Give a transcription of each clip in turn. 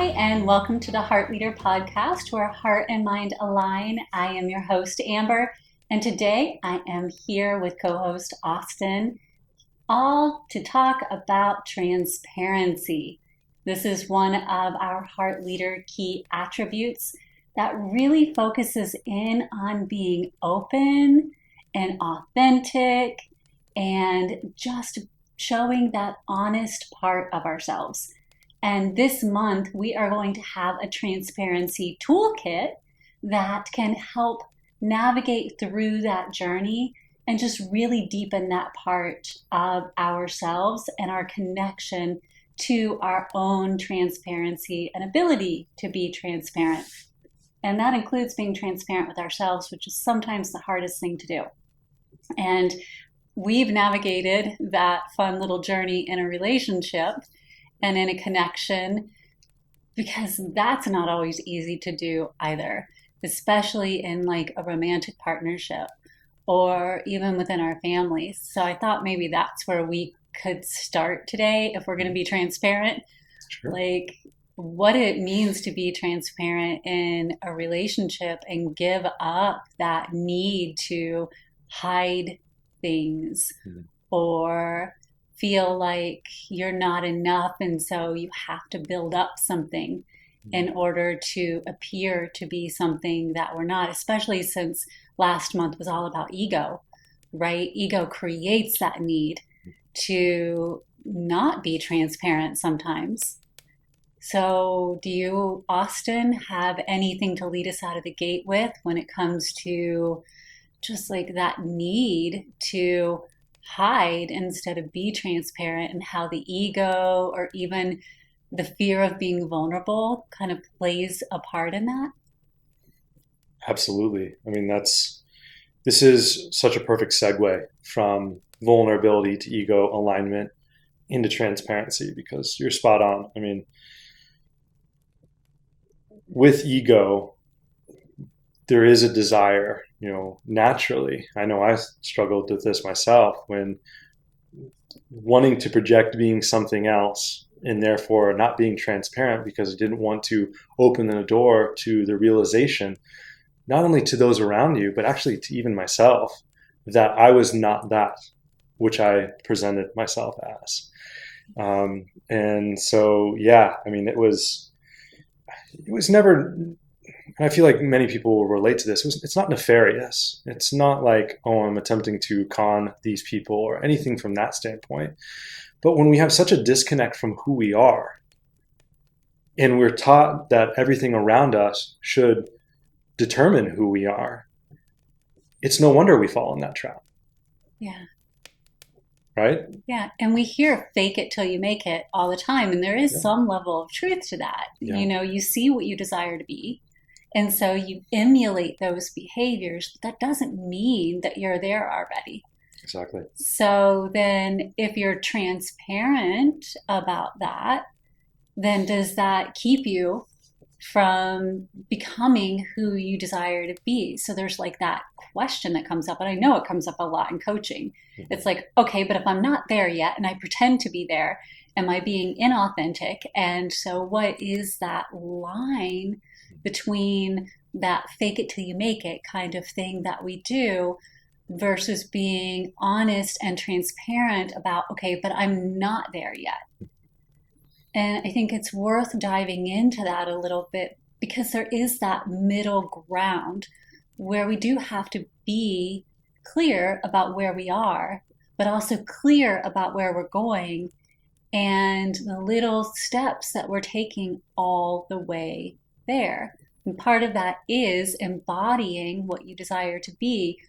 Hi, and welcome to the Heart Leader podcast, where heart and mind align. I am your host, Amber, and today I am here with co-host Austin, all to talk about transparency. This is one of our Heart Leader key attributes that really focuses in on being open and authentic and just showing that honest part of ourselves. And this month, we are going to have a transparency toolkit that can help navigate through that journey and just really deepen that part of ourselves and our connection to our own transparency and ability to be transparent. And that includes being transparent with ourselves, which is sometimes the hardest thing to do. And we've navigated that fun little journey in a relationship and in a connection, because that's not always easy to do either, especially in like a romantic partnership or even within our families. So I thought maybe that's where we could start today if we're going to be transparent. Sure. Like what it means to be transparent in a relationship and give up that need to hide things or feel like you're not enough, and so you have to build up something in order to appear to be something that we're not, especially since last month was all about ego, right? Ego creates that need to not be transparent sometimes. So do you, Austin, have anything to lead us out of the gate with when it comes to just like that need to hide instead of be transparent, and how the ego or even the fear of being vulnerable kind of plays a part in that? Absolutely. I mean, this is such a perfect segue from vulnerability to ego alignment into transparency, because you're spot on. I mean, with ego, there is a desire, naturally. I know I struggled with this myself, when wanting to project being something else and therefore not being transparent because I didn't want to open the door to the realization, not only to those around you, but actually to even myself, that I was not that which I presented myself as. And so, yeah, I mean, it was never, and I feel like many people will relate to this. It's not nefarious. It's not like, oh, I'm attempting to con these people or anything from that standpoint. But when we have such a disconnect from who we are, and we're taught that everything around us should determine who we are, it's no wonder we fall in that trap. Yeah. Right? Yeah. And we hear fake it till you make it all the time. And there is some level of truth to that. Yeah. You see what you desire to be. And so you emulate those behaviors, but that doesn't mean that you're there already. Exactly. So then if you're transparent about that, then does that keep you from becoming who you desire to be? So there's like that question that comes up, and I know it comes up a lot in coaching. It's like, okay, but if I'm not there yet and I pretend to be there, am I being inauthentic? And so what is that line between that fake it till you make it kind of thing that we do versus being honest and transparent about, okay, but I'm not there yet? And I think it's worth diving into that a little bit, because there is that middle ground where we do have to be clear about where we are, but also clear about where we're going and the little steps that we're taking all the way there. And part of that is embodying what you desire to be,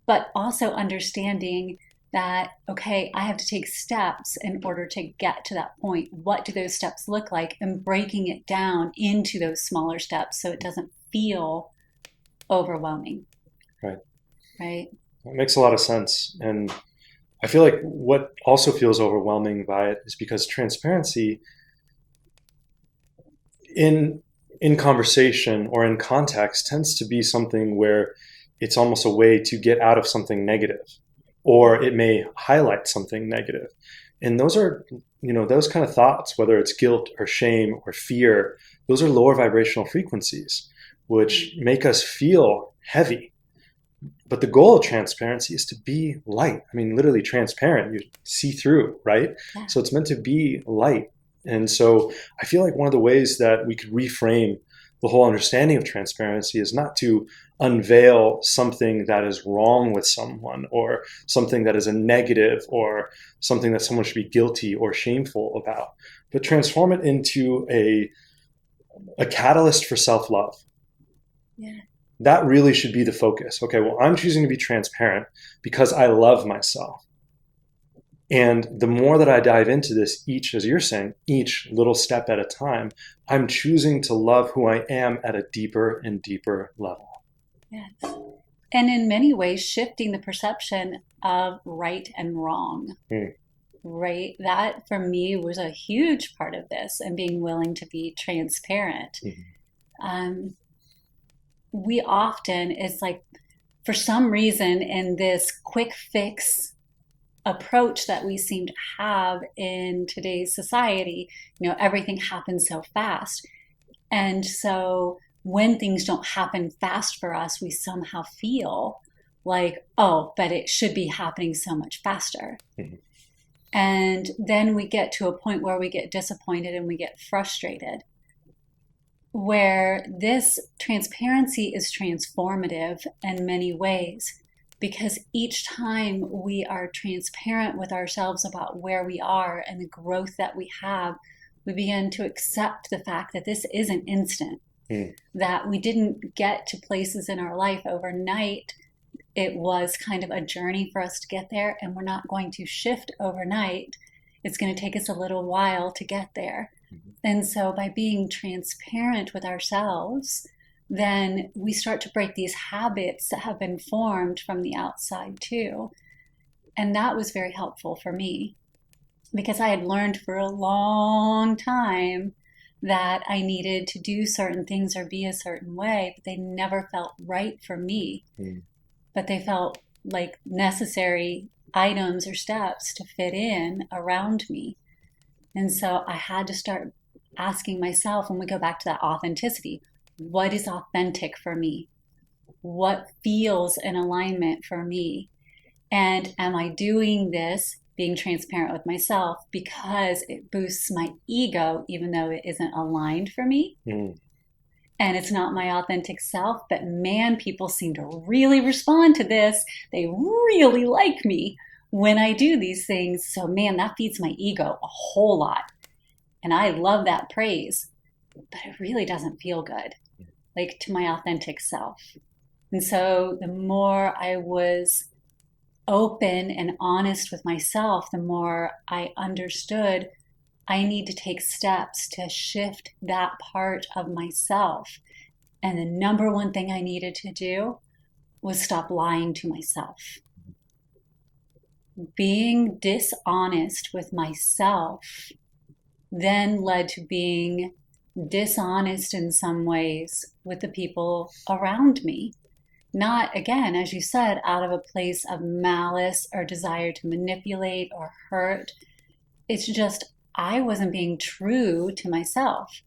but also understanding that, okay, I have to take steps in order to get to that point. What do those steps look like? And breaking it down into those smaller steps so it doesn't feel overwhelming. Right. Right. It makes a lot of sense. And I feel like what also feels overwhelming by it is because transparency in conversation or in context tends to be something where it's almost a way to get out of something negative, or it may highlight something negative. And those are, those kind of thoughts, whether it's guilt or shame or fear, those are lower vibrational frequencies, which make us feel heavy. But the goal of transparency is to be light. I mean, literally transparent. You see through, right? Yeah. So it's meant to be light. And so I feel like one of the ways that we could reframe the whole understanding of transparency is not to unveil something that is wrong with someone, or something that is a negative, or something that someone should be guilty or shameful about, but transform it into a catalyst for self-love. Yeah. That really should be the focus. Okay, well, I'm choosing to be transparent because I love myself. And the more that I dive into this, as you're saying, each little step at a time, I'm choosing to love who I am at a deeper and deeper level. Yes. And in many ways, shifting the perception of right and wrong. Right? That for me was a huge part of this, and being willing to be transparent. We often, it's like, for some reason, in this quick fix approach that we seem to have in today's society, everything happens so fast. And so when things don't happen fast for us, we somehow feel like, oh, but it should be happening so much faster. And then we get to a point where we get disappointed and we get frustrated, where this transparency is transformative in many ways, because each time we are transparent with ourselves about where we are and the growth that we have, we begin to accept the fact that this isn't instant, that we didn't get to places in our life overnight. It was kind of a journey for us to get there, and we're not going to shift overnight. It's going to take us a little while to get there. And so by being transparent with ourselves, then we start to break these habits that have been formed from the outside too. And that was very helpful for me, because I had learned for a long time that I needed to do certain things or be a certain way, but they never felt right for me. But they felt like necessary items or steps to fit in around me. And so I had to start asking myself, when we go back to that authenticity, what is authentic for me? What feels in alignment for me? And am I doing this, being transparent with myself, because it boosts my ego, even though it isn't aligned for me? And it's not my authentic self, but man, people seem to really respond to this. They really like me when I do these things. So man, that feeds my ego a whole lot. And I love that praise, but it really doesn't feel good, like to my authentic self. And so the more I was open and honest with myself, the more I understood I need to take steps to shift that part of myself. And the number one thing I needed to do was stop lying to myself. Being dishonest with myself then led to being dishonest in some ways with the people around me. Not, again, as you said, out of a place of malice or desire to manipulate or hurt. It's just I wasn't being true to myself.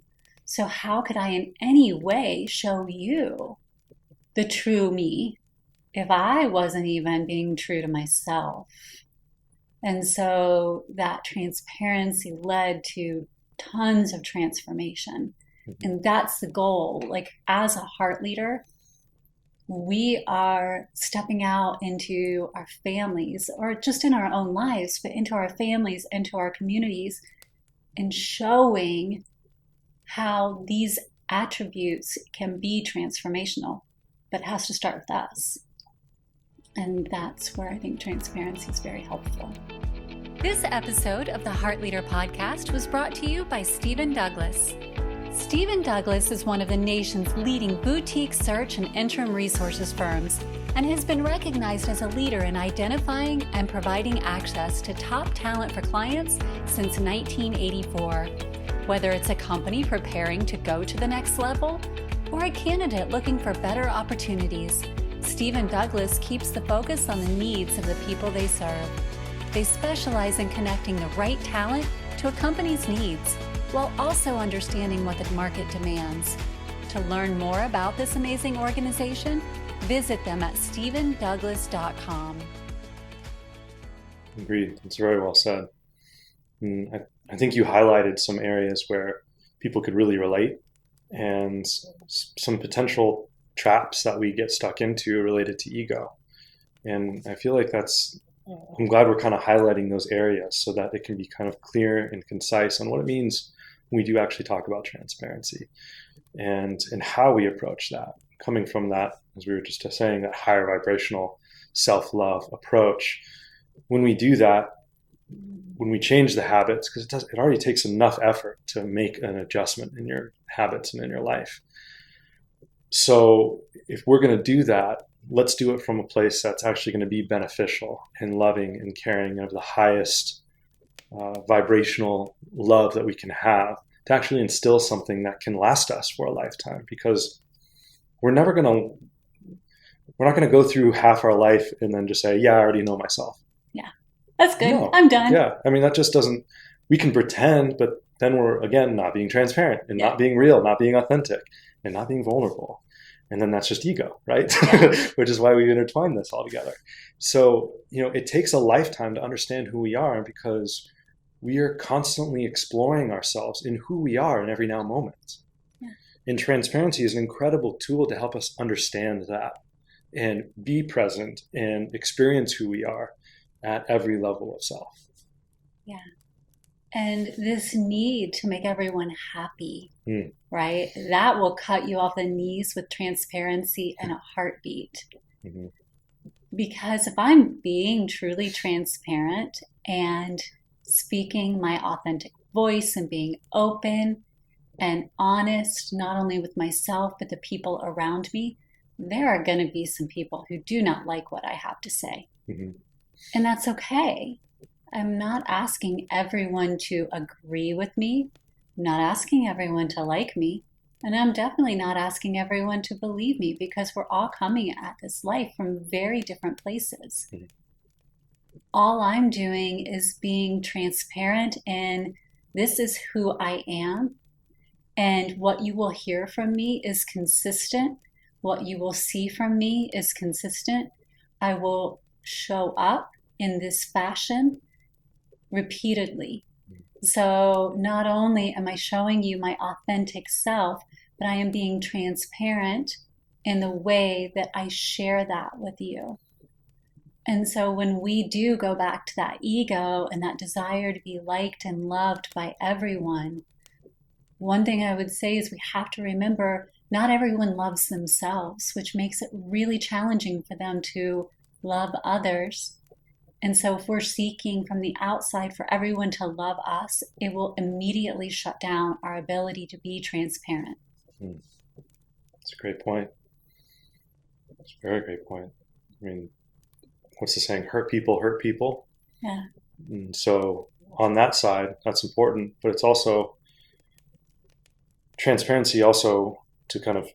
So how could I in any way show you the true me if I wasn't even being true to myself? And so that transparency led to tons of transformation. And that's the goal. Like, as a heart leader, we are stepping out into our families, or just in our own lives, but into our families, into our communities, and showing how these attributes can be transformational, but it has to start with us. And that's where I think transparency is very helpful. This episode of the Heart Leader Podcast was brought to you by Stephen Douglas. Stephen Douglas is one of the nation's leading boutique search and interim resources firms, and has been recognized as a leader in identifying and providing access to top talent for clients since 1984. Whether it's a company preparing to go to the next level, or a candidate looking for better opportunities, Stephen Douglas keeps the focus on the needs of the people they serve. They specialize in connecting the right talent to a company's needs, while also understanding what the market demands. To learn more about this amazing organization, visit them at stephendouglas.com. Agreed. It's very well said. I think you highlighted some areas where people could really relate, and some potential traps that we get stuck into related to ego. And I feel like I'm glad we're kind of highlighting those areas so that it can be kind of clear and concise on what it means when we do actually talk about transparency, and how we approach that, coming from that, as we were just saying, that higher vibrational self-love approach. When we do that, when we change the habits, because it already takes enough effort to make an adjustment in your habits and in your life. So if we're going to do that, let's do it from a place that's actually going to be beneficial and loving and caring, of the highest vibrational love that we can have, to actually instill something that can last us for a lifetime. Because we're not going to go through half our life and then just say, yeah, I already know myself. Yeah, that's good. No. I'm done. Yeah, I mean, that just doesn't, we can pretend, but then we're, again, not being transparent and not being real, not being authentic, and not being vulnerable. And then that's just ego, right? Yeah. Which is why we intertwine this all together. So, it takes a lifetime to understand who we are, because we are constantly exploring ourselves in who we are in every now moment. Yeah. And transparency is an incredible tool to help us understand that and be present and experience who we are at every level of self. Yeah. And this need to make everyone happy, right? That will cut you off the knees with transparency in a heartbeat. Mm-hmm. Because if I'm being truly transparent and speaking my authentic voice and being open and honest, not only with myself, but the people around me, there are going to be some people who do not like what I have to say. Mm-hmm. And that's okay. I'm not asking everyone to agree with me. I'm not asking everyone to like me. And I'm definitely not asking everyone to believe me, because we're all coming at this life from very different places. Mm-hmm. All I'm doing is being transparent, and this is who I am. And what you will hear from me is consistent. What you will see from me is consistent. I will show up in this fashion repeatedly. So not only am I showing you my authentic self, but I am being transparent in the way that I share that with you. And so when we do go back to that ego and that desire to be liked and loved by everyone, one thing I would say is we have to remember not everyone loves themselves, which makes it really challenging for them to love others. And so if we're seeking from the outside for everyone to love us, it will immediately shut down our ability to be transparent. That's a great point. That's a very great point. I mean, what's the saying? Hurt people hurt people. Yeah. And so on that side, that's important. But it's also transparency, also to kind of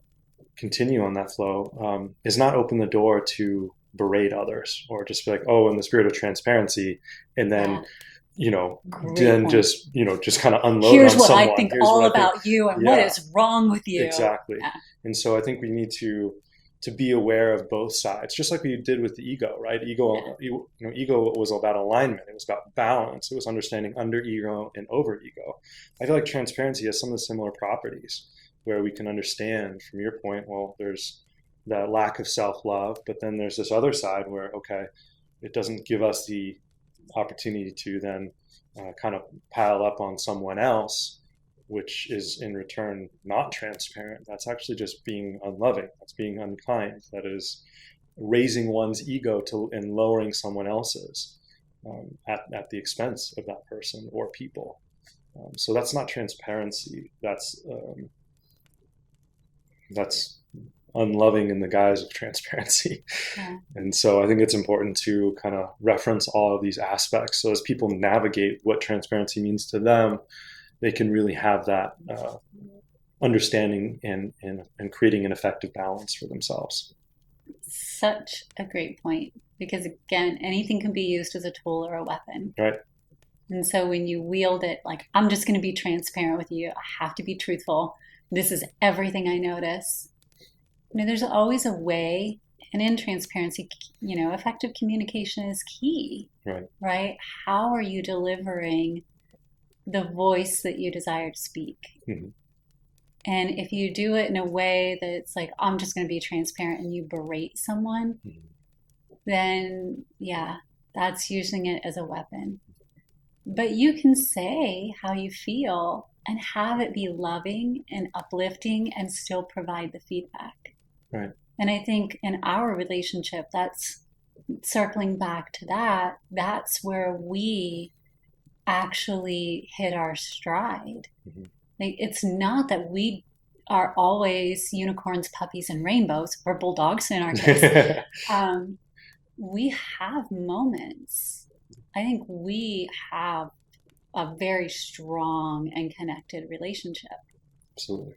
continue on that flow, is not open the door to berate others or just be like, oh, in the spirit of transparency, and then just kind of unload. Here's on what someone. I think all about you and what is wrong with you. Exactly. Yeah. And so I think we need to be aware of both sides, just like we did with the ego, right? Ego was about alignment. It was about balance. It was understanding under ego and over ego. I feel like transparency has some of the similar properties, where we can understand, from your point, well, there's that lack of self-love, but then there's this other side where, okay, it doesn't give us the opportunity to then kind of pile up on someone else, which is in return not transparent. That's actually just being unloving. That's being unkind. That is raising one's ego and lowering someone else's at the expense of that person or people. So that's not transparency. That's unloving in the guise of transparency. Yeah. And so I think it's important to kind of reference all of these aspects, so as people navigate what transparency means to them, they can really have that understanding and creating an effective balance for themselves. Such a great point because, again, anything can be used as a tool or a weapon. Right. And so when you wield it, like, I'm just going to be transparent with you, I have to be truthful. This is everything I notice. There's always a way, and in transparency, effective communication is key, right? How are you delivering the voice that you desire to speak? Mm-hmm. And if you do it in a way that it's like, I'm just going to be transparent and you berate someone, then yeah, that's using it as a weapon. But you can say how you feel and have it be loving and uplifting and still provide the feedback. Right. And I think in our relationship, that's circling back to that, that's where we actually hit our stride. Mm-hmm. Like, it's not that we are always unicorns, puppies, and rainbows, or bulldogs in our case. We have moments. I think we have a very strong and connected relationship. Absolutely.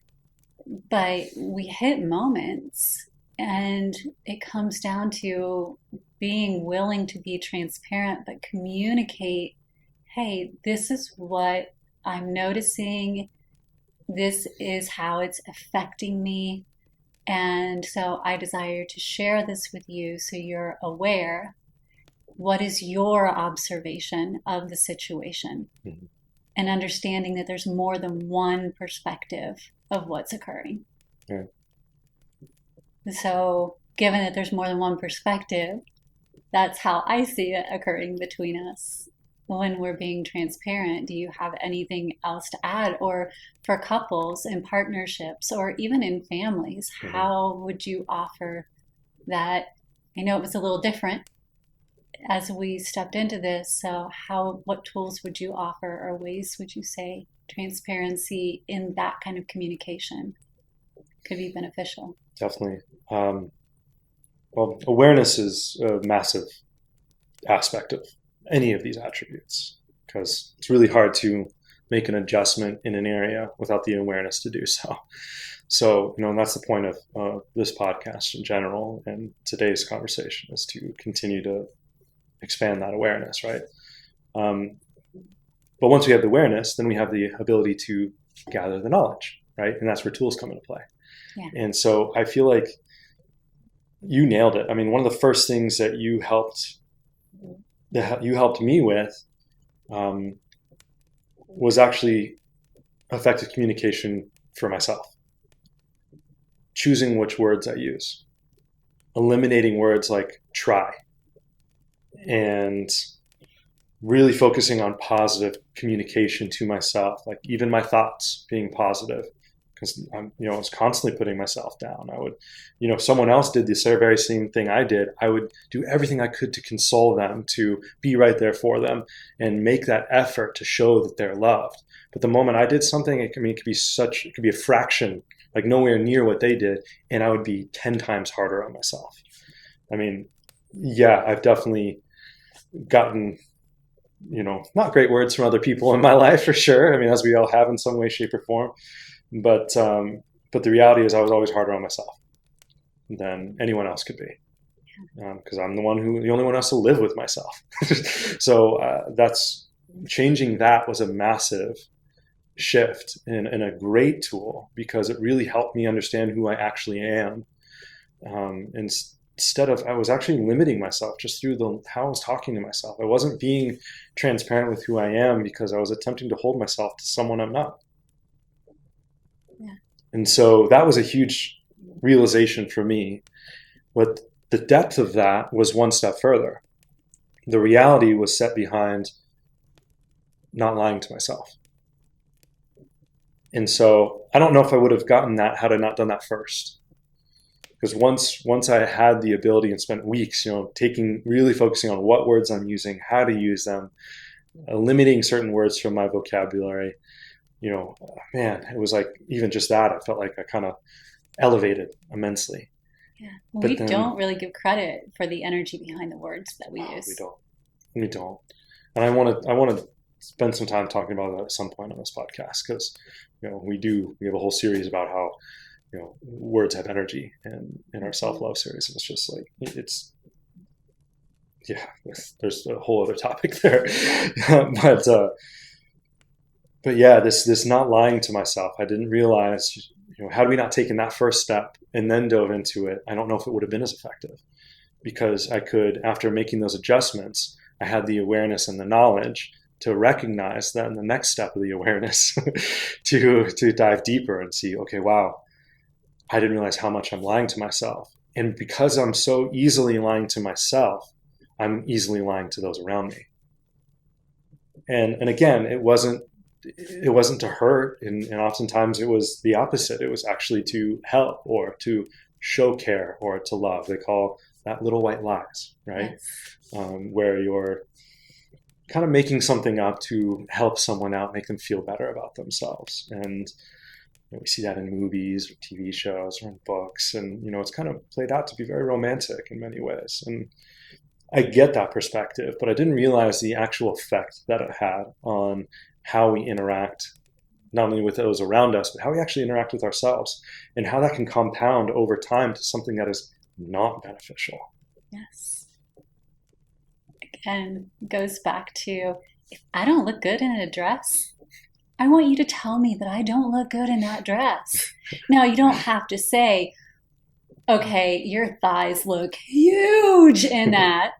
But we hit moments, and it comes down to being willing to be transparent, but communicate, hey, this is what I'm noticing. This is how it's affecting me. And so I desire to share this with you so you're aware. What is your observation of the situation? Mm-hmm. And understanding that there's more than one perspective of what's occurring. Yeah. So given that there's more than one perspective, that's how I see it occurring between us. When we're being transparent, do you have anything else to add? Or for couples and partnerships, or even in families, how would you offer that? I know it was a little different as we stepped into this. So what tools would you offer, or ways would you say transparency in that kind of communication could be beneficial? Definitely. Well, awareness is a massive aspect of any of these attributes, because it's really hard to make an adjustment in an area without the awareness to do so. So, and that's the point of this podcast in general, and today's conversation is to continue to expand that awareness, right? But once we have the awareness, then we have the ability to gather the knowledge, right? And that's where tools come into play. Yeah. And so I feel like you nailed it. I mean, one of the first things that you helped me with was actually effective communication for myself. Choosing which words I use, eliminating words like try, and really focusing on positive communication to myself, like even my thoughts being positive, because I was constantly putting myself down. I would, if someone else did the very same thing I did, I would do everything I could to console them, to be right there for them, and make that effort to show that they're loved. But the moment I did something, it could be a fraction, like nowhere near what they did, and I would be 10 times harder on myself. I mean, yeah, I've definitely gotten, not great words from other people in my life, for sure. I mean, as we all have in some way, shape, or form. But the reality is I was always harder on myself than anyone else could be, because I'm the only one who has to live with myself. So that's changing. That was a massive shift and a great tool, because it really helped me understand who I actually am. Instead of, I was actually limiting myself just through how I was talking to myself. I wasn't being transparent with who I am because I was attempting to hold myself to someone I'm not. Yeah. And so that was a huge realization for me. But the depth of that was one step further. The reality was set behind not lying to myself. And so I don't know if I would have gotten that had I not done that first. Because once I had the ability and spent weeks, really focusing on what words I'm using, how to use them, eliminating certain words from my vocabulary, man, it was like, even just that, I felt like I kind of elevated immensely. Yeah. We don't really give credit for the energy behind the words that we use. We don't. And I want to spend some time talking about that at some point on this podcast, because we have a whole series about how words have energy in our self-love series. And it's just like, there's a whole other topic there. But yeah, this not lying to myself, I didn't realize, had we not taken that first step and then dove into it, I don't know if it would have been as effective, because I could, after making those adjustments, I had the awareness and the knowledge to recognize that in the next step of the awareness to dive deeper and see, okay, wow, I didn't realize how much I'm lying to myself. And because I'm so easily lying to myself, I'm easily lying to those around me. And again, it wasn't to hurt, and oftentimes it was the opposite. It was actually to help or to show care or to love. They call that little white lies, right? Yes. Where you're kind of making something up to help someone out, make them feel better about themselves. And we see that in movies or TV shows or in books, and it's kind of played out to be very romantic in many ways. And I get that perspective, but I didn't realize the actual effect that it had on how we interact, not only with those around us, but how we actually interact with ourselves, and how that can compound over time to something that is not beneficial. Yes. Again, goes back to, if I don't look good in a dress, I want you to tell me that I don't look good in that dress. Now, you don't have to say, okay, your thighs look huge in that.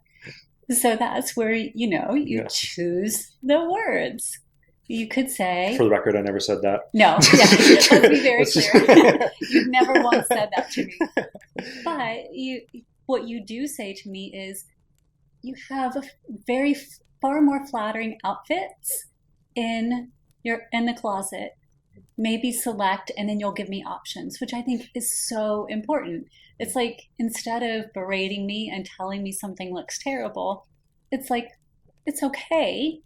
So that's where, you choose the words. You could say... For the record, I never said that. No, let's be very clear. You've never once said that to me. But what you do say to me is, you have far more flattering outfits in the closet. Maybe select, and then you'll give me options, which I think is so important. It's like, instead of berating me and telling me something looks terrible, it's like, it's okay,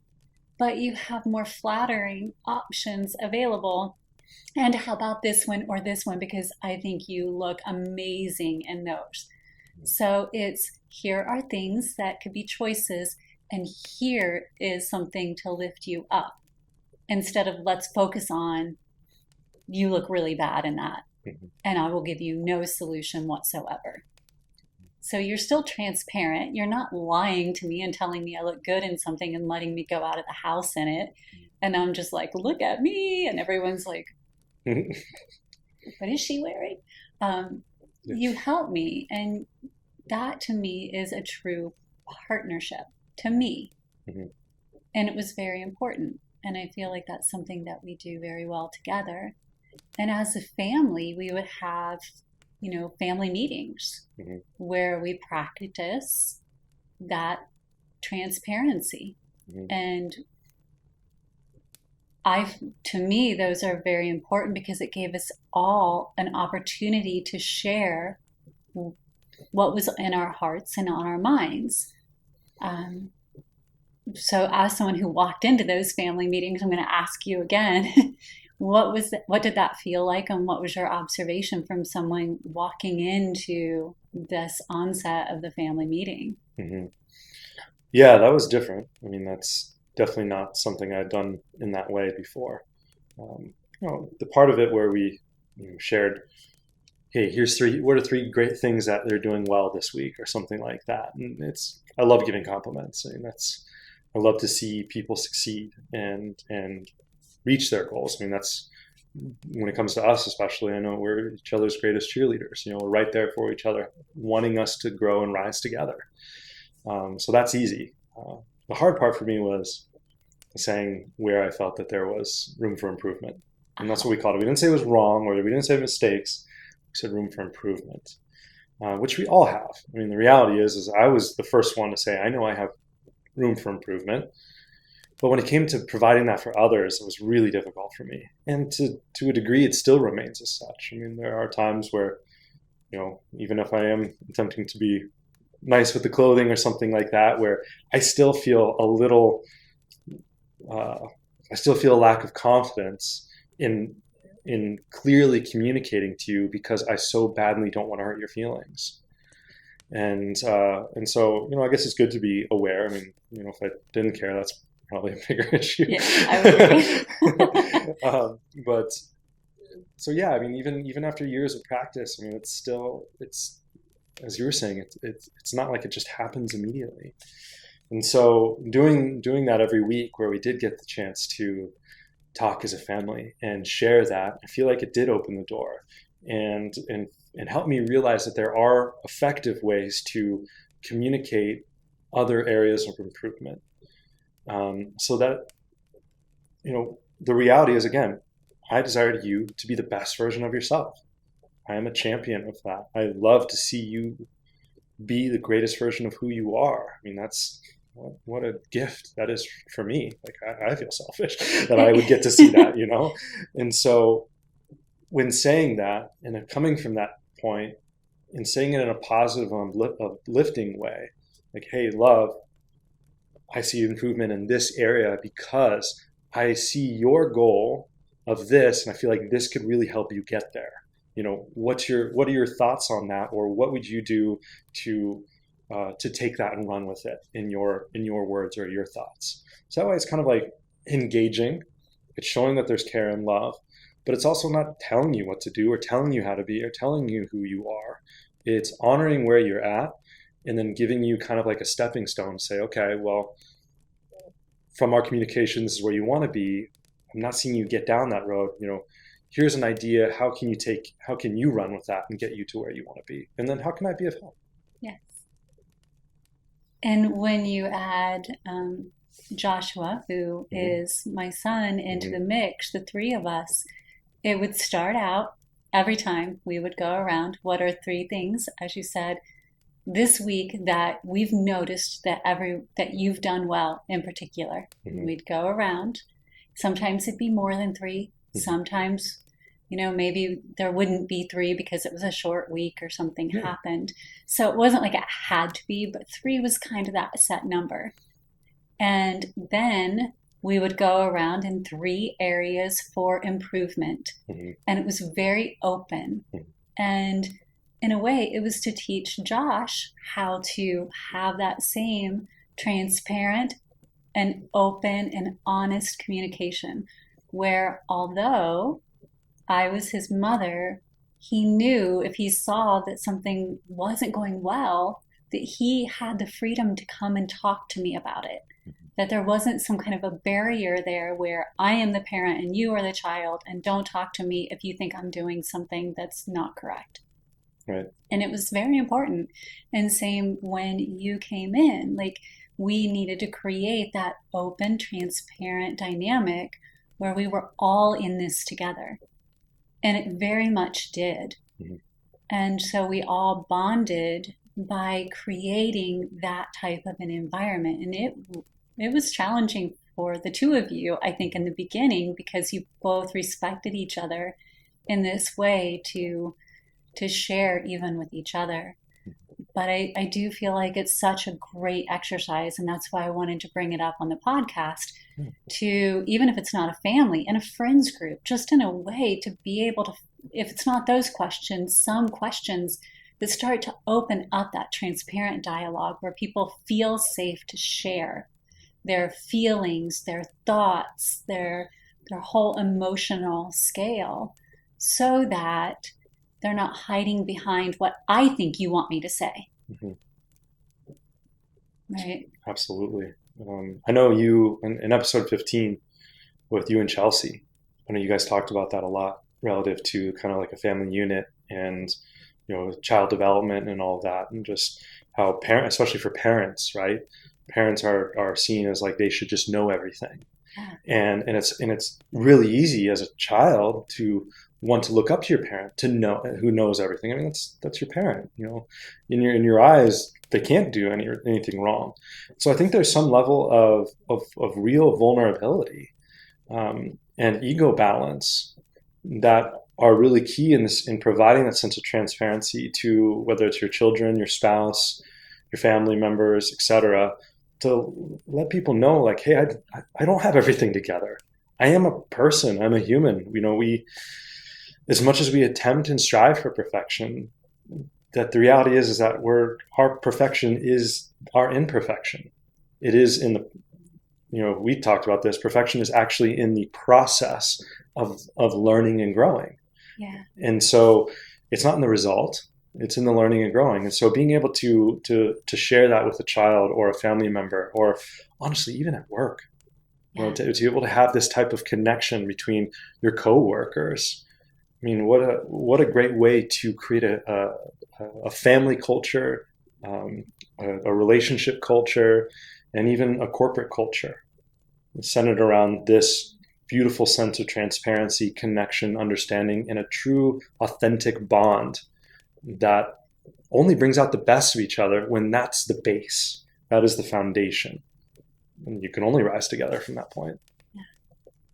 but you have more flattering options available. And how about this one or this one? Because I think you look amazing in those. So here are things that could be choices, and here is something to lift you up. Instead of, let's focus on, you look really bad in that, and I will give you no solution whatsoever. So you're still transparent. You're not lying to me and telling me I look good in something and letting me go out of the house in it. And I'm just like, look at me. And everyone's like, what is she wearing? You help me. And that to me is a true partnership to me. Mm-hmm. And it was very important. And I feel like that's something that we do very well together. And as a family, we would have, family meetings where we practice that transparency. And to me, those are very important, because it gave us all an opportunity to share what was in our hearts and on our minds. So as someone who walked into those family meetings, I'm going to ask you again, what did that feel like, and what was your observation from someone walking into this onset of the family meeting? Mm-hmm. Yeah, that was different. I mean, that's definitely not something I'd done in that way before. The part of it where we shared, hey, what are three great things that they're doing well this week, or something like that. And I love giving compliments. I mean, I love to see people succeed and reach their goals. I mean, that's, when it comes to us especially, I know we're each other's greatest cheerleaders. We're right there for each other, wanting us to grow and rise together. So that's easy. The hard part for me was saying where I felt that there was room for improvement. And that's what we called it. We didn't say it was wrong, or we didn't say mistakes. We said room for improvement, which we all have. I mean, the reality is I was the first one to say, I know I have room for improvement. But when it came to providing that for others, it was really difficult for me. And to a degree, it still remains as such. I mean, there are times where, even if I am attempting to be nice with the clothing or something like that, where I still feel a little, a lack of confidence in clearly communicating to you, because I so badly don't want to hurt your feelings. And so, I guess it's good to be aware. I mean, if I didn't care, that's probably a bigger issue. Yeah, I would agree. But so yeah, I mean, even after years of practice, I mean, it's as you were saying, it's not like it just happens immediately. And so doing that every week, where we did get the chance to talk as a family and share that, I feel like it did open the door and help me realize that there are effective ways to communicate other areas of improvement. So that, the reality is, again, I desire you to be the best version of yourself. I am a champion of that. I love to see you be the greatest version of who you are. I mean, that's what a gift that is for me. Like, I feel selfish that I would get to see that, And so when saying that and coming from that point and saying it in a positive, uplifting way, like, hey, love, I see improvement in this area because I see your goal of this, and I feel like this could really help you get there. What are your thoughts on that, or what would you do to take that and run with it in your words or your thoughts? So that way, it's kind of like engaging. It's showing that there's care and love, but it's also not telling you what to do or telling you how to be or telling you who you are. It's honoring where you're at and then giving you kind of like a stepping stone. Say, okay, well, from our communication, this is where you want to be. I'm not seeing you get down that road. Here's an idea. How can you run with that and get you to where you want to be? And then how can I be of help? Yes. And when you add Joshua, who is my son, into the mix, the three of us, it would start out every time we would go around. What are three things, as you said, this week that we've noticed that you've done well in particular? We'd go around. Sometimes it'd be more than three. Sometimes, maybe there wouldn't be three because it was a short week or something happened. So it wasn't like it had to be, but three was kind of that set number. And then we would go around in three areas for improvement. And it was very open. And in a way, it was to teach Josh how to have that same transparent and open and honest communication, where although I was his mother, he knew if he saw that something wasn't going well, that he had the freedom to come and talk to me about it. That there wasn't some kind of a barrier there where I am the parent and you are the child, and don't talk to me if you think I'm doing something that's not correct. Right. And it was very important. And same when you came in, like, we needed to create that open, transparent dynamic where we were all in this together. And it very much did. And so we all bonded by creating that type of an environment. And it was challenging for the two of you, I think, in the beginning, because you both respected each other in this way to share even with each other. But I do feel like it's such a great exercise, and that's why I wanted to bring it up on the podcast, to, even if it's not a family, in a friends group, just in a way to be able to, if it's not those questions, some questions that start to open up that transparent dialogue where people feel safe to share their feelings, their thoughts, their whole emotional scale, so that they're not hiding behind what I think you want me to say. Right? Absolutely. I know you, in episode 15 with you and Chelsea, I know you guys talked about that a lot relative to kind of like a family unit and, child development and all of that, and just how especially for parents, right? Parents are seen as like they should just know everything. And it's really easy as a child to want to look up to your parent, to know who knows everything. I mean, that's your parent. In your eyes, they can't do anything wrong. So I think there's some level of real vulnerability and ego balance that are really key in providing that sense of transparency to, whether it's your children, your spouse, your family members, etc., to let people know, like, hey, I don't have everything together. I am a person. I'm a human. We, as much as we attempt and strive for perfection, that the reality is that our perfection is our imperfection. It is in we talked about this. Perfection is actually in the process of learning and growing. Yeah. And so it's not in the result, it's in the learning and growing. And so being able to share that with a child or a family member, or honestly, even at work, Yeah. to be able to have this type of connection between your coworkers. I mean, what a great way to create a family culture, a relationship culture, and even a corporate culture centered around this beautiful sense of transparency, connection, understanding, and a true, authentic bond that only brings out the best of each other when that's the base. That is the foundation. And you can only rise together from that point.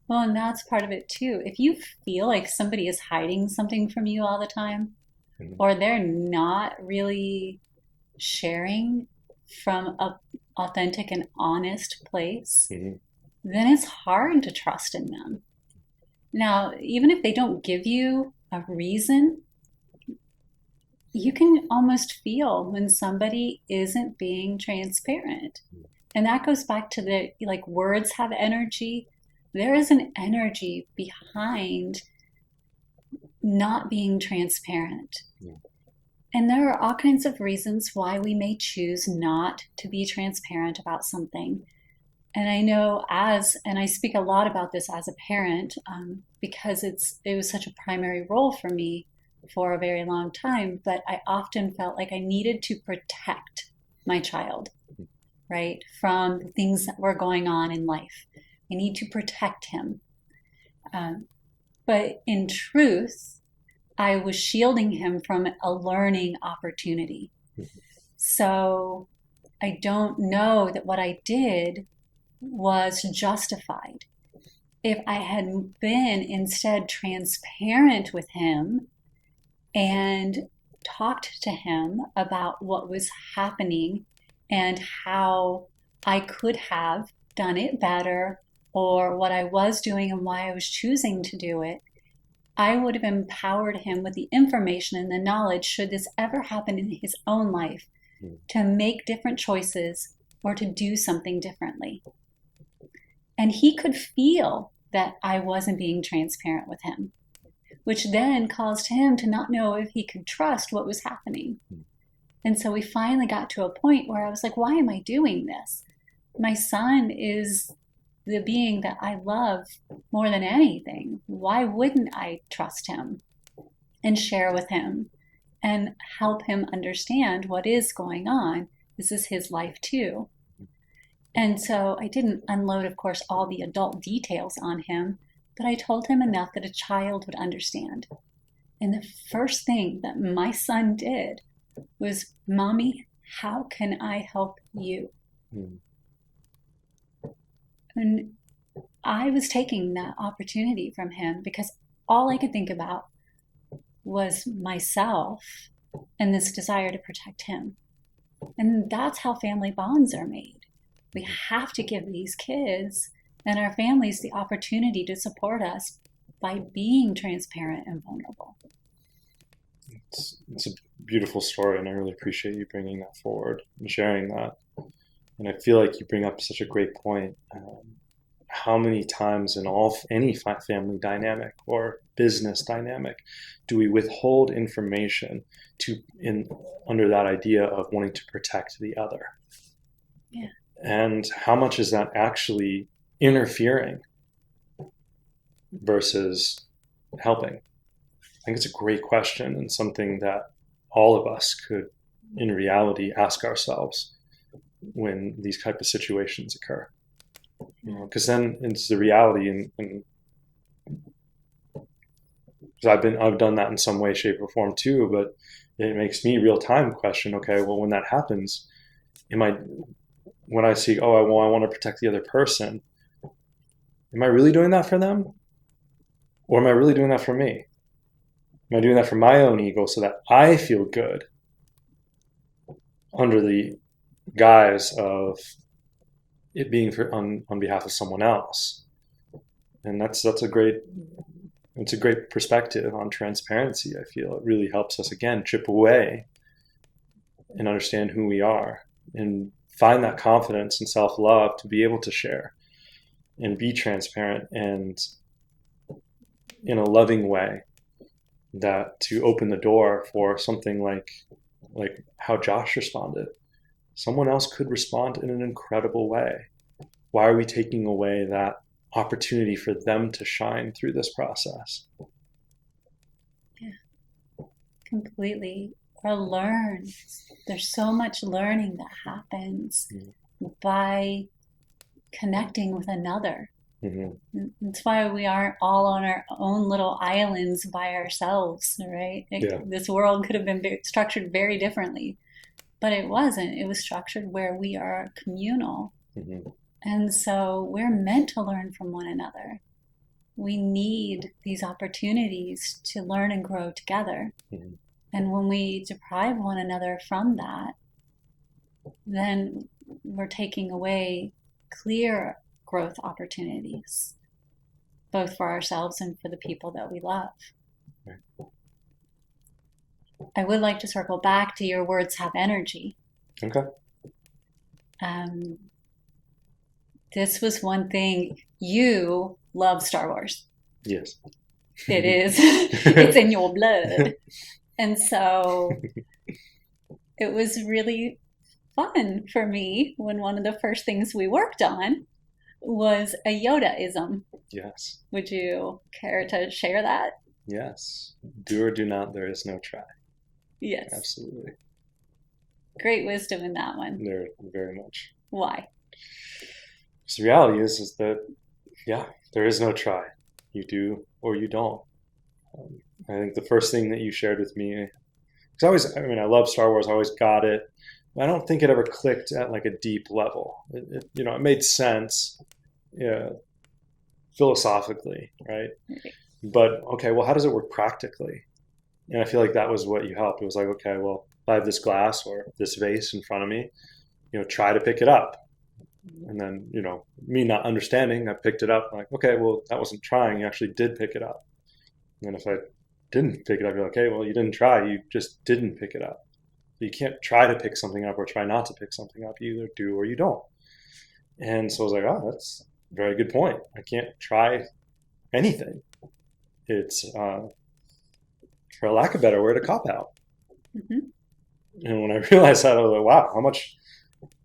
Well, and that's part of it too. If you feel like somebody is hiding something from you all the time, Mhm. or they're not really sharing from a authentic and honest place, Mhm. then it's hard to trust in them. Now, even if they don't give you a reason, you can almost feel when somebody isn't being transparent. And that goes back to the like words have energy. There is an energy behind not being transparent. Yeah. And there are all kinds of reasons why we may choose not to be transparent about something. And I know and I speak a lot about this as a parent, because it was such a primary role for me for a very long time, but I often felt like I needed to protect my child, right, from the things that were going on in life. I need to protect him. But in truth, I was shielding him from a learning opportunity. So I don't know that what I did was justified. If I had been instead transparent with him and talked to him about what was happening and how I could have done it better, or what I was doing and why I was choosing to do it, I would have empowered him with the information and the knowledge, should this ever happen in his own life, to make different choices or to do something differently. And he could feel that I wasn't being transparent with him, which then caused him to not know if he could trust what was happening. And so we finally got to a point where I was like, why am I doing this? My son is the being that I love more than anything. Why wouldn't I trust him and share with him and help him understand what is going on? This is his life too. And so I didn't unload, of course, all the adult details on him, but I told him enough that a child would understand. And the first thing that my son did was, Mommy, how can I help you? And I was taking that opportunity from him because all I could think about was myself and this desire to protect him. And that's how family bonds are made. We have to give these kids and our families the opportunity to support us by being transparent and vulnerable. It's a beautiful story, and I really appreciate you bringing that forward and sharing that. And I feel like you bring up such a great point. How many times in any family dynamic or business dynamic do we withhold information under that idea of wanting to protect the other? Yeah. And how much is that actually interfering versus helping? I think it's a great question, and something that all of us could, in reality, ask ourselves when these type of situations occur. Because then it's the reality, and I've done that in some way, shape, or form too. But it makes me real time question. Okay, well, when that happens, when I see, I want to protect the other person, am I really doing that for them, or am I really doing that for me? Am I doing that for my own ego so that I feel good under the guise of it being on behalf of someone else? And that's a great perspective on transparency. I feel it really helps us, again, chip away and understand who we are and find that confidence and self-love to be able to share and be transparent and in a loving way, that to open the door for something like how Josh responded. Someone else could respond in an incredible way. Why are we taking away that opportunity for them to shine through this process? Yeah, completely. Or learn. There's so much learning that happens by connecting with another. Mm-hmm. That's why we aren't all on our own little islands by ourselves, right? This world could have been structured very differently, but it wasn't. It was structured where we are communal. Mm-hmm. And so we're meant to learn from one another. We need these opportunities to learn and grow together. Mm-hmm. And when we deprive one another from that, then we're taking away clear growth opportunities, both for ourselves and for the people that we love. Right. I would like to circle back to your words have energy. Okay. This was one thing. You love Star Wars. Yes. It is. It's in your blood. And so it was really fun for me when one of the first things we worked on was a Yoda-ism. Yes. Would you care to share that? Yes. Do or do not, there is no try. Yes. Absolutely. Great wisdom in that one. There, very much. Why? Because the reality is that, yeah, there is no try. You do or you don't. I think the first thing that you shared with me, because I love Star Wars, I always got it. I don't think it ever clicked at like a deep level. It made sense, philosophically, right? But okay, well, how does it work practically? And I feel like that was what you helped. It was like, okay, well, I have this glass or this vase in front of me, try to pick it up. And then, me not understanding, I picked it up. I'm like, okay, well, that wasn't trying. You actually did pick it up. And if I didn't pick it up, you're like, okay, well, you didn't try. You just didn't pick it up. You can't try to pick something up or try not to pick something up. You either do or you don't. And so I was like, oh, that's a very good point. I can't try anything. It's, for lack of a better word, a cop-out. Mm-hmm. And when I realized that, I was like, wow,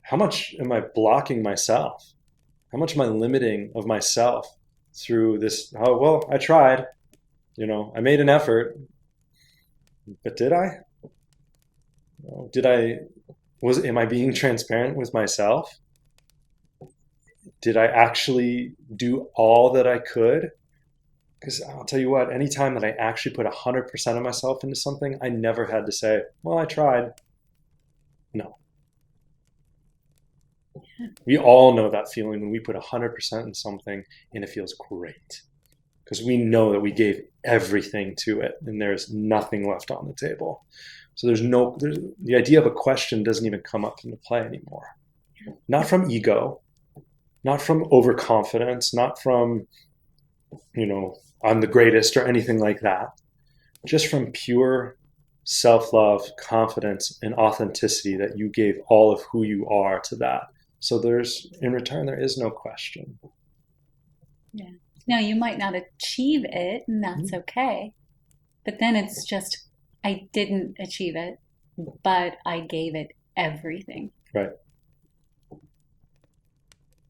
how much am I blocking myself? How much am I limiting of myself through this? Oh, well, I tried. I made an effort. But did I? Am I being transparent with myself? Did I actually do all that I could? Because I'll tell you what, anytime that I actually put 100% of myself into something, I never had to say, well, I tried. No. We all know that feeling when we put 100% in something and it feels great. Because we know that we gave everything to it and there's nothing left on the table. So the idea of a question doesn't even come up into play anymore. Not from ego, not from overconfidence, not from, I'm the greatest or anything like that. Just from pure self-love, confidence, and authenticity that you gave all of who you are to that. So in return, there is no question. Yeah. Now, you might not achieve it, and that's okay. But then it's just, I didn't achieve it, but I gave it everything. Right.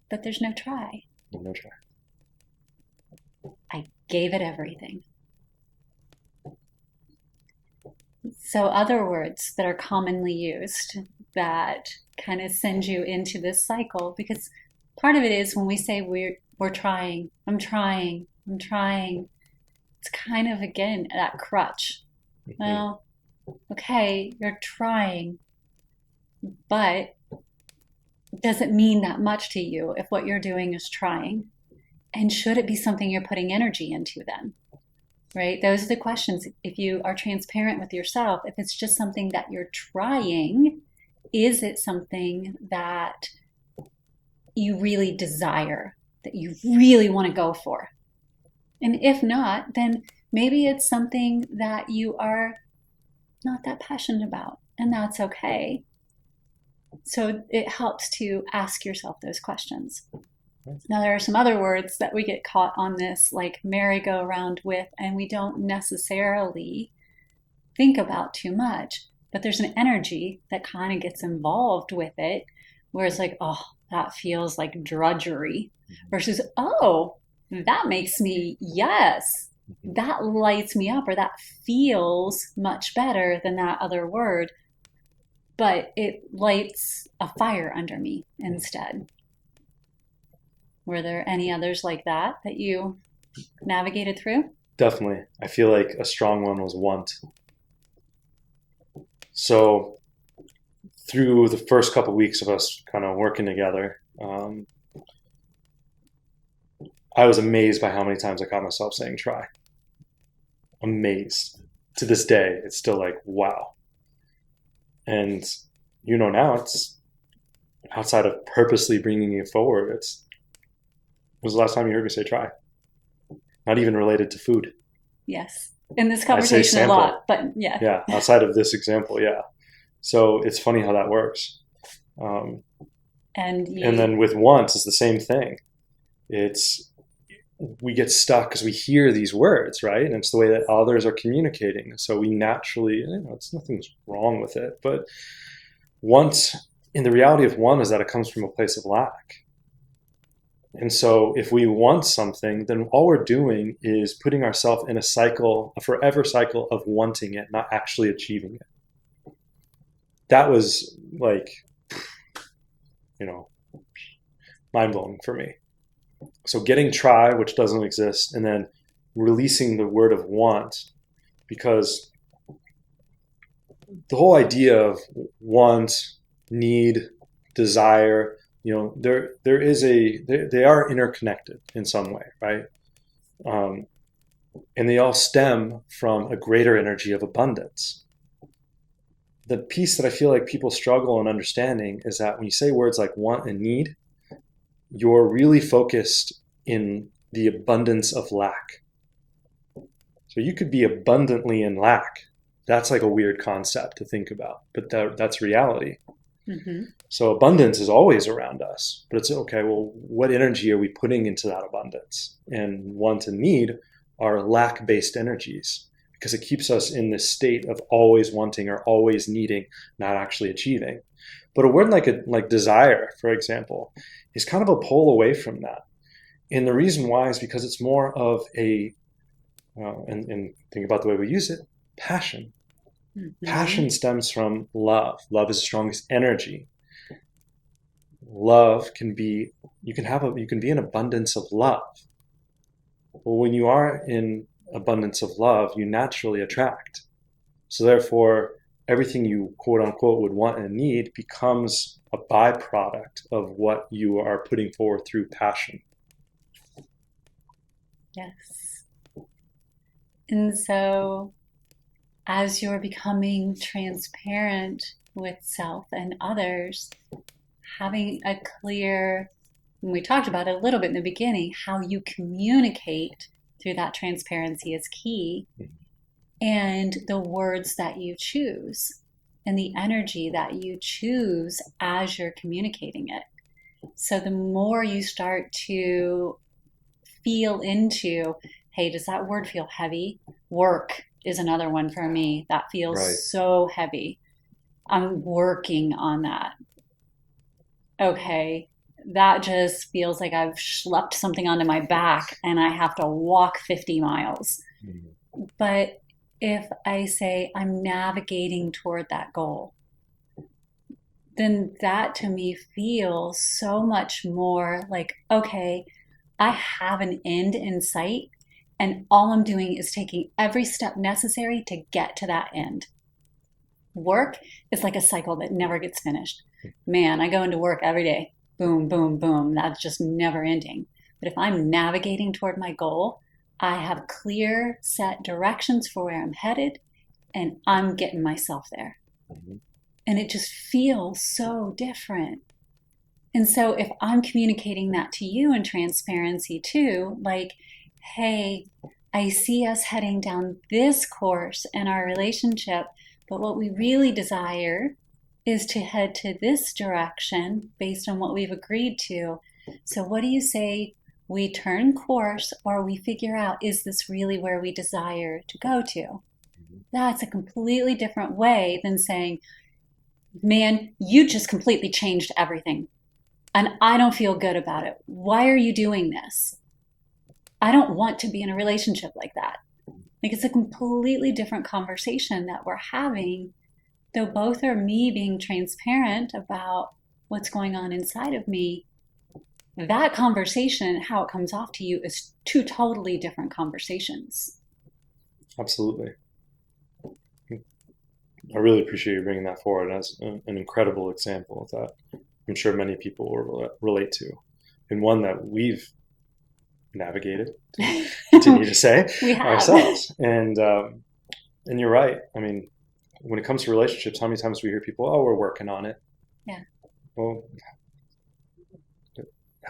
But there's no try. No try. I gave it everything. So other words that are commonly used that kind of send you into this cycle, because part of it is when we say we're trying, I'm trying, it's kind of, again, that crutch. Mm-hmm. Well, okay, you're trying, but does it mean that much to you if what you're doing is trying? And should it be something you're putting energy into then? Right? Those are the questions. If you are transparent with yourself, if it's just something that you're trying, is it something that you really desire, that you really want to go for? And if not, then maybe it's something that you are not that passionate about, and that's okay. So it helps to ask yourself those questions. Now, there are some other words that we get caught on this, like merry-go-round with, and we don't necessarily think about too much. But there's an energy that kind of gets involved with it, where it's like, oh, that feels like drudgery, versus, oh, that makes me, yes, that lights me up, or that feels much better than that other word, but it lights a fire under me instead. Were there any others like that you navigated through? Definitely. I feel like a strong one was want. So through the first couple of weeks of us kind of working together, I was amazed by how many times I caught myself saying try. Amazed. To this day, it's still like, wow. And now it's outside of purposely bringing it forward. When was the last time you heard me say try? Not even related to food. Yes. In this conversation a lot, but yeah. Yeah, outside of this example, yeah. So it's funny how that works. And then with want, it's the same thing. We get stuck because we hear these words, right? And it's the way that others are communicating. So we naturally, it's nothing's wrong with it. But in the reality of want is that it comes from a place of lack. And so if we want something, then all we're doing is putting ourselves in a forever cycle of wanting it, not actually achieving it. That was like, mind-blowing for me. So getting try, which doesn't exist, and then releasing the word of want, because the whole idea of want, need, desire, they are interconnected in some way, right? And they all stem from a greater energy of abundance. The piece that I feel like people struggle in understanding is that when you say words like want and need, you're really focused in the abundance of lack. So you could be abundantly in lack. That's like a weird concept to think about, but that's reality. Mm-hmm. So abundance is always around us, but it's okay, well, what energy are we putting into that abundance? And want and need are lack-based energies, because it keeps us in this state of always wanting or always needing, not actually achieving. But a word like desire, for example, is kind of a pull away from that. And the reason why is because it's more of and think about the way we use it, passion. Mm-hmm. Passion stems from love. Love is the strongest energy. Love can be, you can be in abundance of love. Well, when you are in abundance of love, you naturally attract. So therefore, everything you quote unquote would want and need becomes a byproduct of what you are putting forward through passion. Yes. And so as you're becoming transparent with self and others, having a clear, and we talked about it a little bit in the beginning, how you communicate through that transparency is key, and the words that you choose and the energy that you choose as you're communicating it. So the more you start to feel into, hey, does that word feel heavy? Work is another one for me that feels so heavy. I'm working on that. Okay, that just feels like I've schlepped something onto my back and I have to walk 50 miles. Mm-hmm. But if I say I'm navigating toward that goal, then that to me feels so much more like, okay, I have an end in sight, and all I'm doing is taking every step necessary to get to that end. Work is like a cycle that never gets finished. Man, I go into work every day. Boom, boom, boom. That's just never ending. But if I'm navigating toward my goal, I have clear set directions for where I'm headed, and I'm getting myself there. Mm-hmm. And it just feels so different. And so if I'm communicating that to you in transparency too, like, hey, I see us heading down this course in our relationship, but what we really desire is to head to this direction based on what we've agreed to. So what do you say we turn course, or we figure out, is this really where we desire to go to? That's a completely different way than saying, man, you just completely changed everything and I don't feel good about it. Why are you doing this? I don't want to be in a relationship like that. Like, it's a completely different conversation that we're having, though both are me being transparent about what's going on inside of me. That conversation, how it comes off to you, is two totally different conversations. Absolutely. I really appreciate you bringing that forward as an incredible example that I'm sure many people will relate to, and one that we've navigated, to continue to say, We have. Ourselves. And you're right. I mean, when it comes to relationships, how many times we hear people, "Oh, we're working on it." Yeah. Well,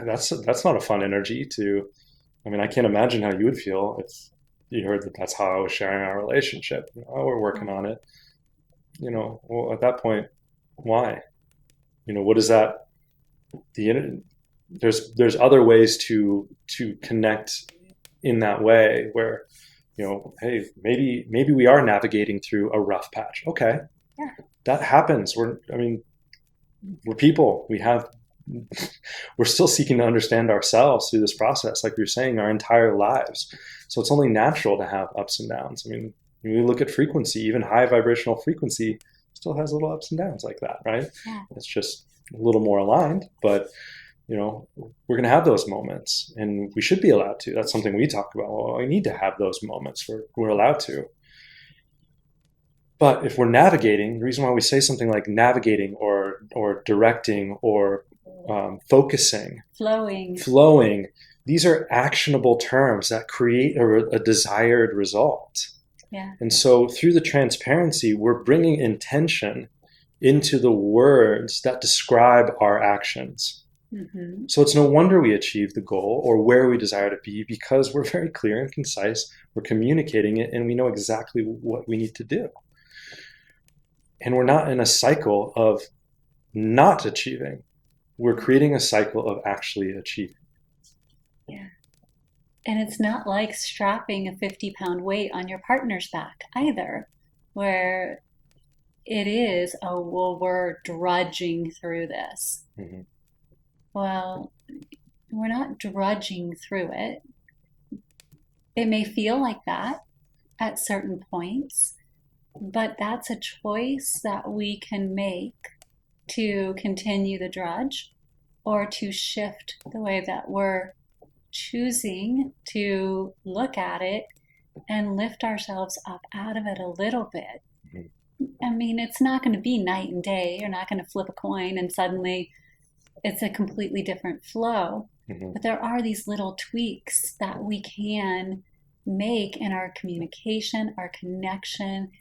that's not a fun energy to. I mean, I can't imagine how you would feel if you heard that that's how I was sharing our relationship. "Oh, we're working on it." Well, at that point, why? What is that? There's other ways to connect in that way where, hey, maybe we are navigating through a rough patch. Okay. Yeah. That happens. We're people. We're still seeking to understand ourselves through this process, like we were saying, our entire lives. So it's only natural to have ups and downs. I mean, when we look at frequency, even high vibrational frequency still has little ups and downs like that, right? Yeah. It's just a little more aligned, but we're going to have those moments, and we should be allowed to. That's something we talk about. Well, we need to have those moments. We're allowed to. But if we're navigating, the reason why we say something like navigating or directing or focusing, flowing, these are actionable terms that create a desired result. Yeah. And so through the transparency, we're bringing intention into the words that describe our actions. Mm-hmm. So it's no wonder we achieve the goal or where we desire to be, because we're very clear and concise, we're communicating it, and we know exactly what we need to do. And we're not in a cycle of not achieving. We're creating a cycle of actually achieving. Yeah. And it's not like strapping a 50-pound weight on your partner's back either, where it is, oh, well, we're drudging through this. Mm-hmm. Well, we're not drudging through it. It may feel like that at certain points, but that's a choice that we can make to continue the drudge or to shift the way that we're choosing to look at it and lift ourselves up out of it a little bit. Mm-hmm. I mean, it's not going to be night and day. You're not going to flip a coin and suddenly it's a completely different flow. Mm-hmm. But there are these little tweaks that we can make in our communication, our connection,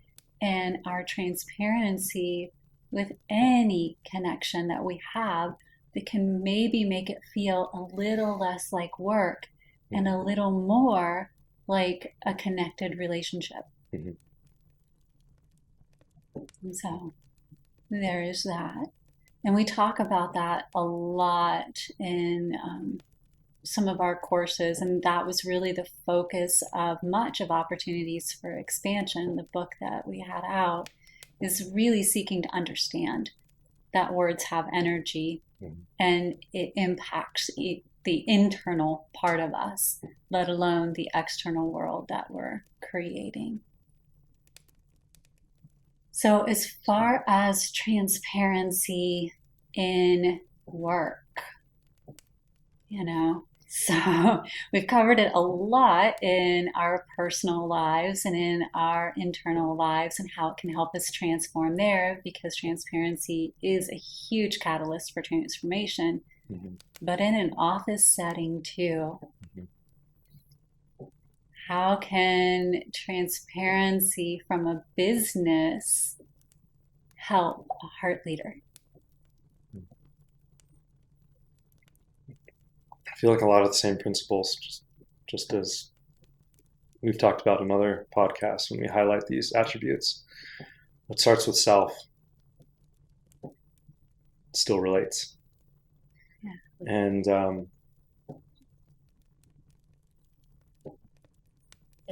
and our transparency with any connection that we have that can maybe make it feel a little less like work and a little more like a connected relationship. Mm-hmm. And so there is that. And we talk about that a lot in some of our courses, and that was really the focus of much of Opportunities for Expansion. The book that we had out is really seeking to understand that words have energy, mm-hmm. and it impacts the internal part of us, let alone the external world that we're creating. So as far as transparency in work, so we've covered it a lot in our personal lives and in our internal lives and how it can help us transform there, because transparency is a huge catalyst for transformation, mm-hmm. but in an office setting too. Mm-hmm. How can transparency from a business help a heart leader? I feel like a lot of the same principles, just as we've talked about in other podcasts when we highlight these attributes. What starts with self still relates. Yeah, And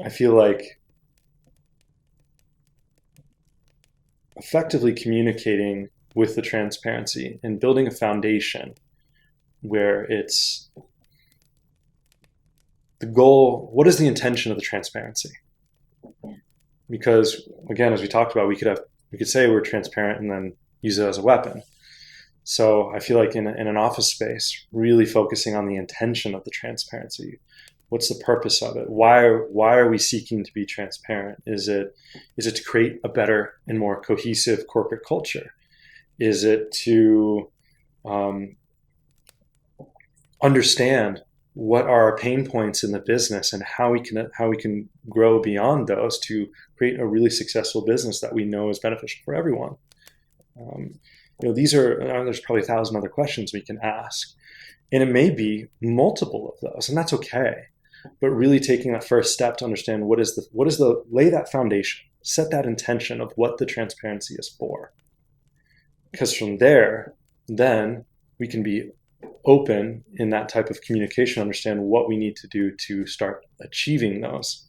I feel like effectively communicating with the transparency and building a foundation where it's the goal, what is the intention of the transparency? Because again, as we talked about, we could say we're transparent and then use it as a weapon. So I feel like in an office space, really focusing on the intention of the transparency. What's the purpose of it? Why are we seeking to be transparent? Is it to create a better and more cohesive corporate culture? Is it to understand what are our pain points in the business and how we can grow beyond those to create a really successful business that we know is beneficial for everyone? There's probably 1,000 other questions we can ask, and it may be multiple of those, and that's okay. But really taking that first step to understand lay that foundation, set that intention of what the transparency is for. Because from there, then we can be open in that type of communication, understand what we need to do to start achieving those,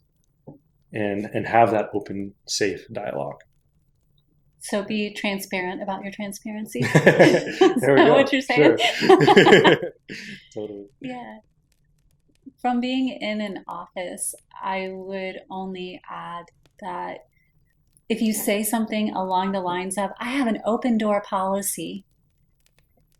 and have that open, safe dialogue. So be transparent about your transparency. There we go. What you're saying? Sure. Totally. Yeah. From being in an office, I would only add that if you say something along the lines of, I have an open door policy,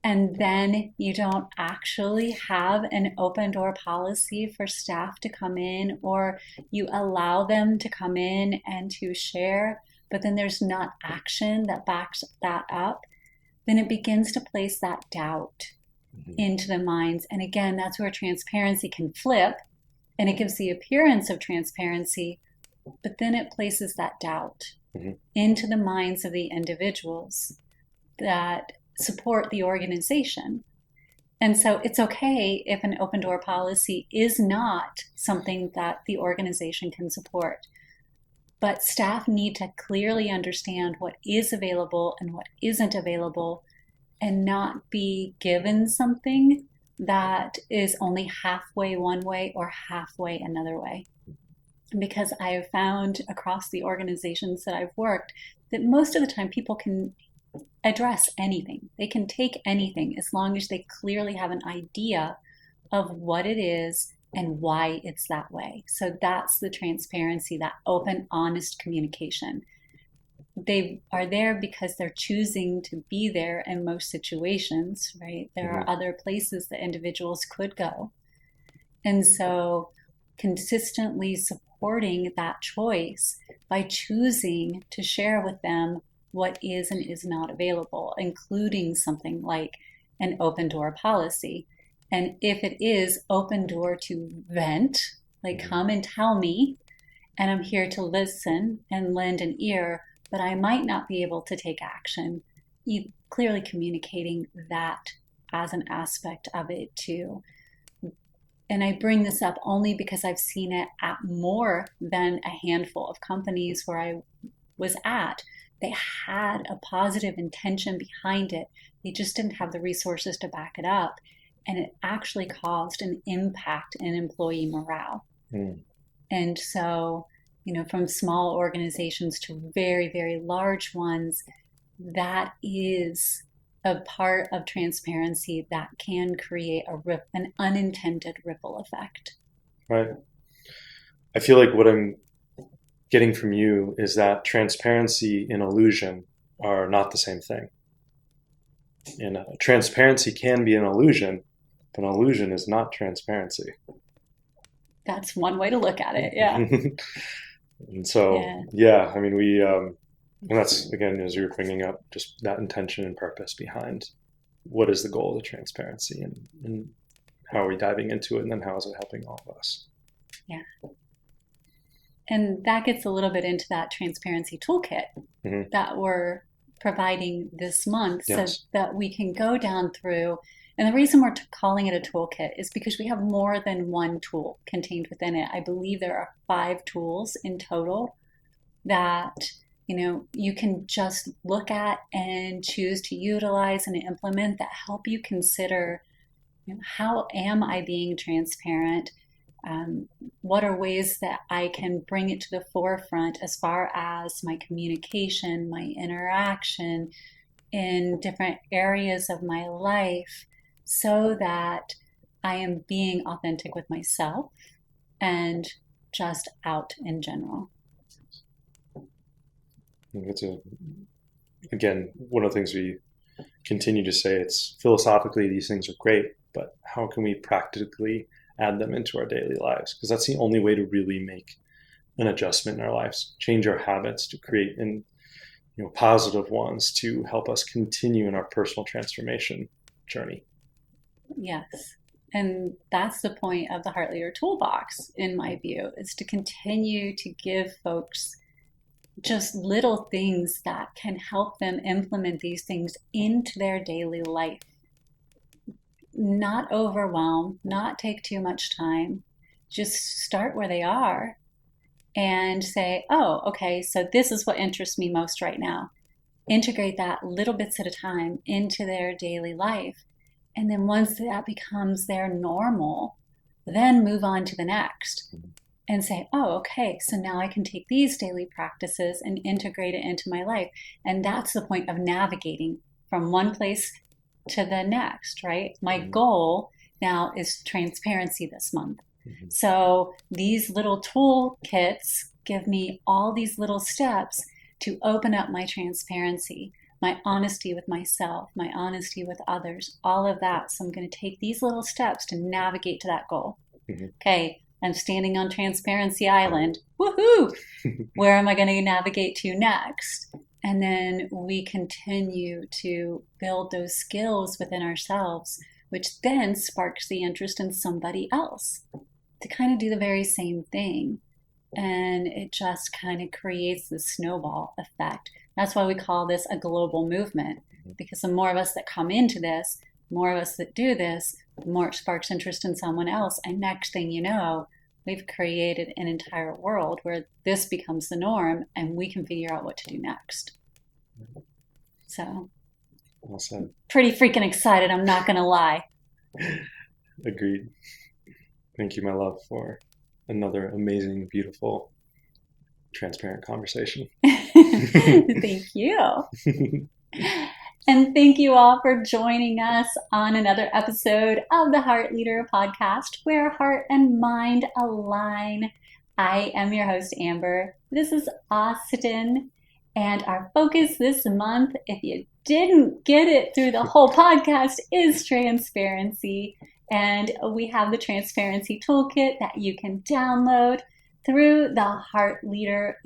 and then you don't actually have an open door policy for staff to come in, or you allow them to come in and to share, but then there's not action that backs that up, then it begins to place that doubt into the minds. And again, that's where transparency can flip, and it gives the appearance of transparency, but then it places that doubt into the minds of the individuals that support the organization. And so it's okay if an open door policy is not something that the organization can support. But staff need to clearly understand what is available and what isn't available, and not be given something that is only halfway one way or halfway another way. Because I have found across the organizations that I've worked that most of the time people can address anything. They can take anything as long as they clearly have an idea of what it is and why it's that way. So that's the transparency, that open, honest communication. They are there because they're choosing to be there in most situations, right? There are other places that individuals could go. And so consistently supporting that choice by choosing to share with them what is and is not available, including something like an open door policy. And if it is open door to vent, like come and tell me, and I'm here to listen and lend an ear, but I might not be able to take action, you clearly communicating that as an aspect of it too. And I bring this up only because I've seen it at more than a handful of companies where I was at. They had a positive intention behind it. They just didn't have the resources to back it up. And it actually caused an impact in employee morale. And so, from small organizations to very, very large ones, that is a part of transparency that can create an unintended ripple effect. Right. I feel like what I'm getting from you is that transparency and illusion are not the same thing. And transparency can be an illusion, but an illusion is not transparency. That's one way to look at it, yeah. And so, I mean, we, and that's, again, as you were bringing up, just that intention and purpose behind what is the goal of the transparency, and how are we diving into it, and then how is it helping all of us? Yeah. And that gets a little bit into that transparency toolkit that we're providing this month, so that we can go down through. And the reason we're calling it a toolkit is because we have more than one tool contained within it. I believe there are 5 tools in total that you can just look at and choose to utilize and implement that help you consider how am I being transparent? What are ways that I can bring it to the forefront as far as my communication, my interaction in different areas of my life, so that I am being authentic with myself and just out in general. Again, one of the things we continue to say, it's philosophically these things are great, but how can we practically add them into our daily lives? Because that's the only way to really make an adjustment in our lives, change our habits to create positive ones to help us continue in our personal transformation journey. Yes. And that's the point of the Heart Leader Toolbox, in my view, is to continue to give folks just little things that can help them implement these things into their daily life. Not overwhelm, not take too much time. Just start where they are and say, oh, okay, so this is what interests me most right now. Integrate that little bits at a time into their daily life. And then once that becomes their normal, then move on to the next and say, oh, okay, so now I can take these daily practices and integrate it into my life. And that's the point of navigating from one place to the next, right? My goal now is transparency this month. So these little toolkits give me all these little steps to open up my transparency, my honesty with myself, my honesty with others, all of that. So I'm going to take these little steps to navigate to that goal. Okay, I'm standing on Transparency Island. Woohoo! Where am I going to navigate to next? And then we continue to build those skills within ourselves, which then sparks the interest in somebody else to kind of do the very same thing. And it just kind of creates this snowball effect. That's why we call this a global movement, because the more of us that come into this, the more of us that do this, the more it sparks interest in someone else. And next thing you know, we've created an entire world where this becomes the norm and we can figure out what to do next. So, awesome. Pretty freaking excited, I'm not going to lie. Agreed. Thank you, my love, for another amazing, beautiful, transparent conversation. Thank you. And thank you all for joining us on another episode of the Heart Leader podcast, where heart and mind align. I am your host, Amber. This is Austin. And our focus this month, if you didn't get it through the whole podcast, is transparency. And we have the Transparency Toolkit that you can download through the Heart Leader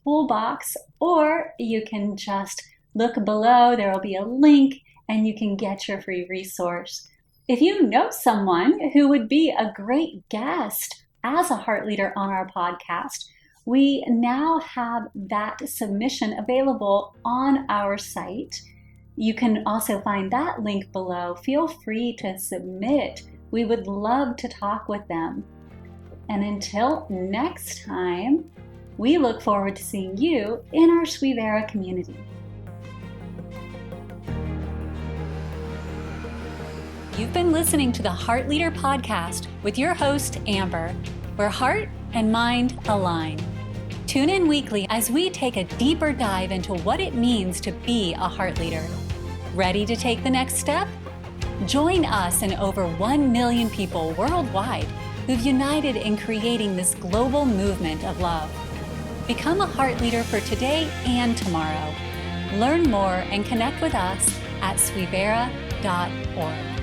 Toolbox, or you can just look below. There will be a link and you can get your free resource. If you know someone who would be a great guest as a Heart Leader on our podcast, we now have that submission available on our site. You can also find that link below. Feel free to submit. We would love to talk with them. And until next time, we look forward to seeing you in our Suivera community. You've been listening to the Heart Leader podcast with your host, Amber, where heart and mind align. Tune in weekly as we take a deeper dive into what it means to be a heart leader. Ready to take the next step? Join us and over 1 million people worldwide who've united in creating this global movement of love. Become a heart leader for today and tomorrow. Learn more and connect with us at suivera.org.